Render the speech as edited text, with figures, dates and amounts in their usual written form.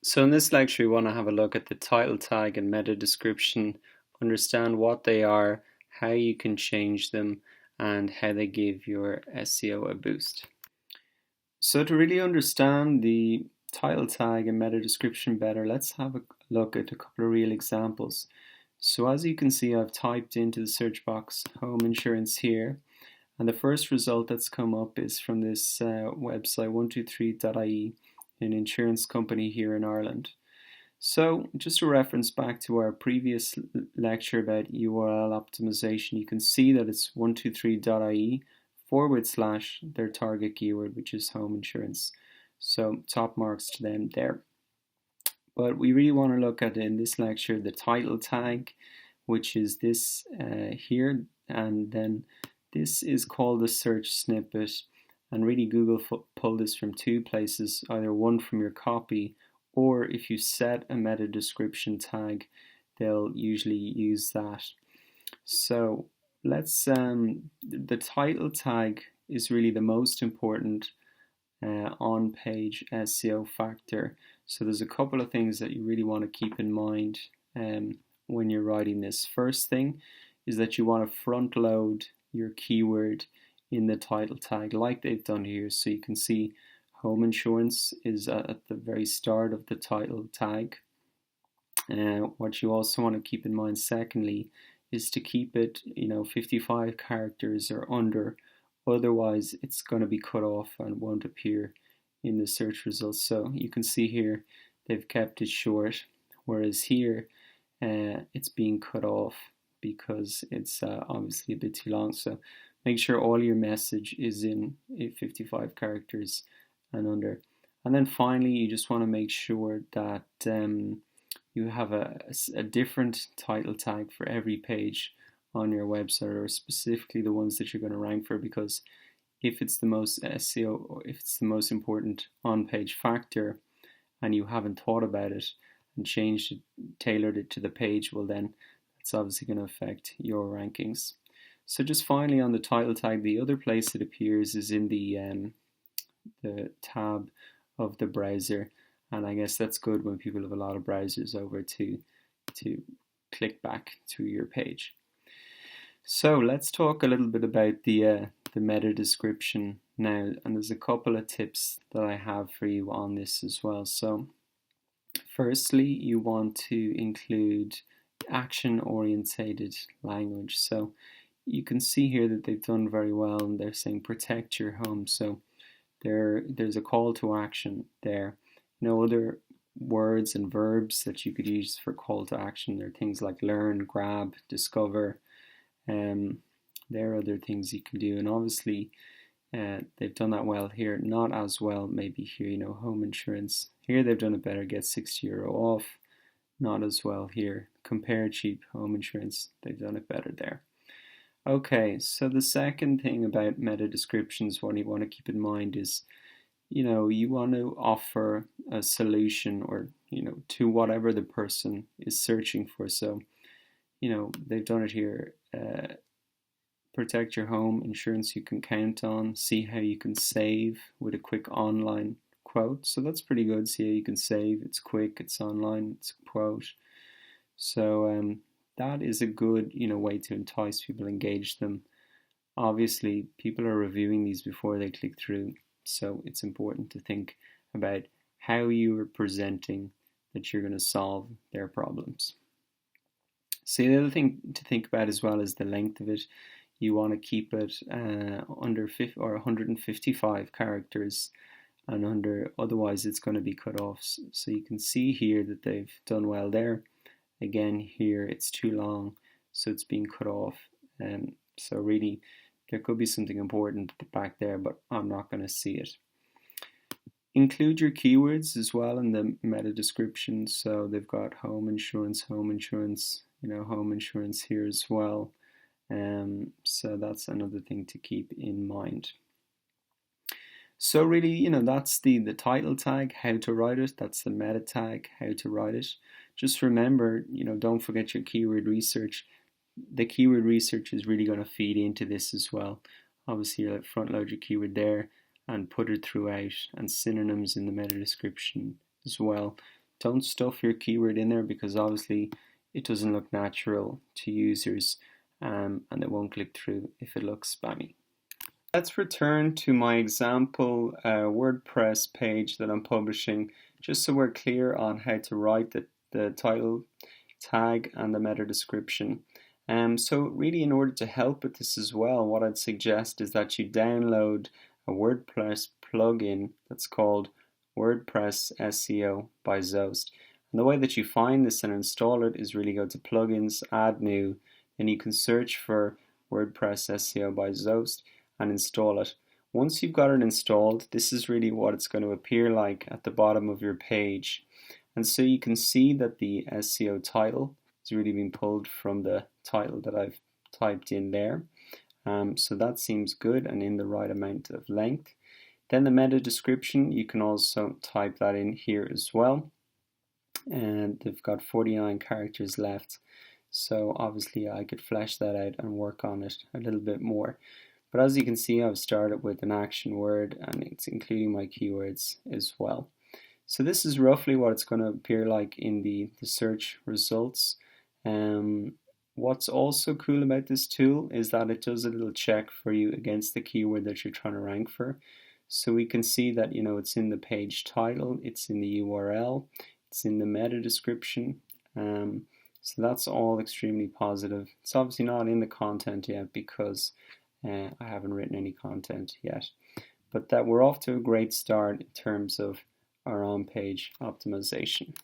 So in this lecture, we want to have a look at the title tag and meta description, understand what they are, how you can change them, and how they give your SEO a boost. So to really understand the title tag and meta description better, let's have a look at a couple of real examples. So as you can see, I've typed into the search box home insurance here, and the first result that's come up is from this website 123.ie, an insurance company here in Ireland. So just a reference back to our previous lecture about URL optimization, you can see that it's 123.ie / their target keyword, which is home insurance. So top marks to them there. But we really want to look at in this lecture the title tag, which is this here, and then this is called the search snippet. And really Google pulled this from two places, either one from your copy, or if you set a meta description tag, they'll usually use that. So let's the title tag is really the most important on page SEO factor. So there's a couple of things that you really want to keep in mind when you're writing this. First thing is that you want to front load your keyword in the title tag like they've done here. So you can see home insurance is at the very start of the title tag. What you also want to keep in mind secondly is to keep it 55 characters or under, otherwise it's going to be cut off and won't appear in the search results. So you can see here they've kept it short, whereas here it's being cut off because it's obviously a bit too long. So make sure all your message is in 55 characters and under. And then finally, you just want to make sure that you have a different title tag for every page on your website, or specifically the ones that you're going to rank for, because if it's the most SEO, or if it's the most important on-page factor and you haven't thought about it and changed it, tailored it to the page, well then that's obviously going to affect your rankings. So just finally on the title tag, the other place it appears is in the tab of the browser, and I guess that's good when people have a lot of browsers over to click back to your page. So let's talk a little bit about the meta description now, and there's a couple of tips that I have for you on this as well. So firstly, you want to include action orientated language. So you can see here that they've done very well, and they're saying protect your home. So there's a call to action there. Other words and verbs that you could use for call to action, there are things like learn, grab, discover. There are other things you can do, and obviously they've done that well here. Not as well maybe here, home insurance. Here they've done it better, get €60 off. Not as well here. Compare cheap home insurance, they've done it better there. Okay, so the second thing about meta descriptions, what you want to keep in mind is, you want to offer a solution or, to whatever the person is searching for. So, they've done it here. Protect your home, insurance you can count on, see how you can save with a quick online quote. So that's pretty good. See how you can save. It's quick, it's online, it's a quote. So that is a good, way to entice people, engage them. Obviously, people are reviewing these before they click through, so it's important to think about how you are presenting that you're going to solve their problems. So the other thing to think about as well is the length of it. You want to keep it under 50 or 155 characters and under, otherwise it's going to be cut off. So you can see here that they've done well there. Again, here it's too long, so it's being cut off. So really, there could be something important back there, but I'm not going to see it. Include your keywords as well in the meta description. So they've got home insurance, home insurance here as well. So that's another thing to keep in mind. So really, that's the title tag, how to write it. That's the meta tag, how to write it. Just remember, don't forget your keyword research. The keyword research is really going to feed into this as well. Obviously, you front load your keyword there and put it throughout, and synonyms in the meta description as well Don't stuff your keyword in there because obviously it doesn't look natural to users, and they won't click through if it looks spammy. Let's return to my example WordPress page that I'm publishing, just so we're clear on how to write the title tag and the meta description. So really, in order to help with this as well, what I'd suggest is that you download a WordPress plugin that's called WordPress SEO by Zoast. And the way that you find this and install it is really go to Plugins, Add New, and you can search for WordPress SEO by Zoast and install it. Once you've got it installed, this is really what it's going to appear like at the bottom of your page. And so you can see that the SEO title is really being pulled from the title that I've typed in there. So that seems good and in the right amount of length. Then the meta description, you can also type that in here as well. And they've got 49 characters left. So obviously I could flesh that out and work on it a little bit more. But as you can see, I've started with an action word and it's including my keywords as well. So this is roughly what it's going to appear like in the search results. What's also cool about this tool is that it does a little check for you against the keyword that you're trying to rank for. So we can see that, you know, it's in the page title, it's in the URL, it's in the meta description. So that's all extremely positive. It's obviously not in the content yet because I haven't written any content yet. But that we're off to a great start in terms of our on-page optimization.